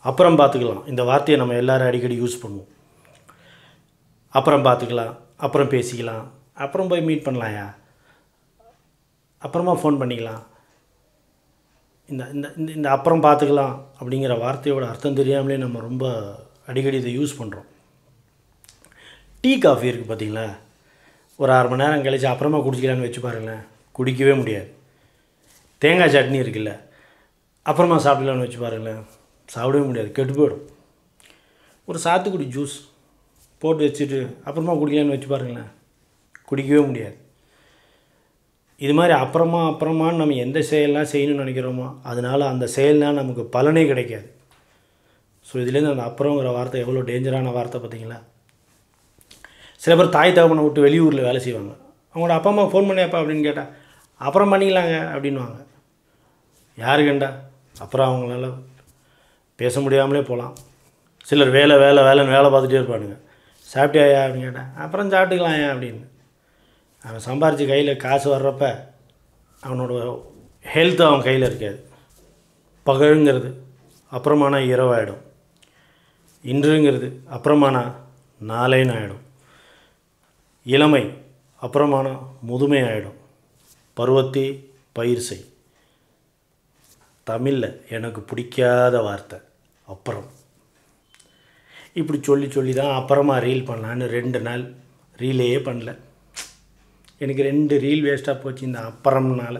அப்புறம் பார்த்துக்கலாம் இந்த வார்த்தையை நம்ம எல்லோரும் அடிக்கடி யூஸ் பண்ணுவோம். அப்புறம் பார்த்துக்கலாம், அப்புறம் பேசிக்கலாம், அப்புறம் போய் மீட் பண்ணலாம்யா, அப்புறமா ஃபோன் பண்ணிக்கலாம். இந்த இந்த இந்த அப்புறம் பார்த்துக்கலாம் அப்படிங்கிற வார்த்தையோட அர்த்தம் தெரியாமலே நம்ம ரொம்ப அடிக்கடி இதை யூஸ் பண்ணுறோம். டீ காஃபி இருக்குது பார்த்தீங்களா, ஒரு 6 மணி நேரம் கழிச்சு அப்புறமா குடிச்சிக்கலான்னு வச்சு பாருங்களேன், குடிக்கவே முடியாது. தேங்காய் சட்னி இருக்குல்ல, அப்புறமா சாப்பிடலான்னு வச்சு பாருங்களேன், சாப்பிடவே முடியாது, கெட்டு போயிடும். ஒரு சாத்துக்குடி ஜூஸ் போட்டு வச்சுட்டு அப்புறமா குடிக்கலான்னு வச்சு பாருங்களேன், குடிக்கவே முடியாது. இது மாதிரி அப்புறமான்னு நம்ம எந்த செயலாம் செய்யணும்னு நினைக்கிறோமோ அதனால் அந்த செயல்னால் நமக்கு பலனே கிடைக்காது. ஸோ இதுலேருந்து அந்த அப்புறங்கிற வார்த்தை எவ்வளோ டேஞ்சரான வார்த்தை பார்த்தீங்களா. சில பேர் தாய் தகப்பனை விட்டு வெளியூரில் வேலை செய்வாங்க. அவங்களோட அப்பா அம்மா ஃபோன் பண்ணியாப்பா அப்படின்னு கேட்டால் அப்புறம் பண்ணிக்கலாங்க அப்படின்வாங்க. யாரு கண்டா அப்புறம் அவங்களால பேச முடியாமலே போகலாம். சிலர் வேலைன்னு வேலை பார்த்துட்டே இருப்பானுங்க. சாப்பிட்டியாயா அப்படின்னு கேட்டால் அப்புறம் சாப்பிட்டுக்கலாம்யா அப்படின்னு. அவன் சம்பாரித்து கையில் காசு வர்றப்ப அவனோட ஹெல்த்து அவன் கையில் இருக்காது. பகலுங்கிறது அப்புறமானா இரவாயிடும், இன்றுங்கிறது அப்புறமானா நாளைன்னு ஆகிடும், இளமை அப்புறமானா முதுமை ஆகிடும், பருவத்தை பயிர் செய். தமிழில் எனக்கு பிடிக்காத வார்த்தை அப்புறம். இப்படி சொல்லி தான் அப்புறமா ரீல் பண்ணலான்னு 2 நாள் ரீலே பண்ணல. எனக்கு 2 ரீல் வேஸ்ட்டாக போச்சு இந்த அப்புறம்னால.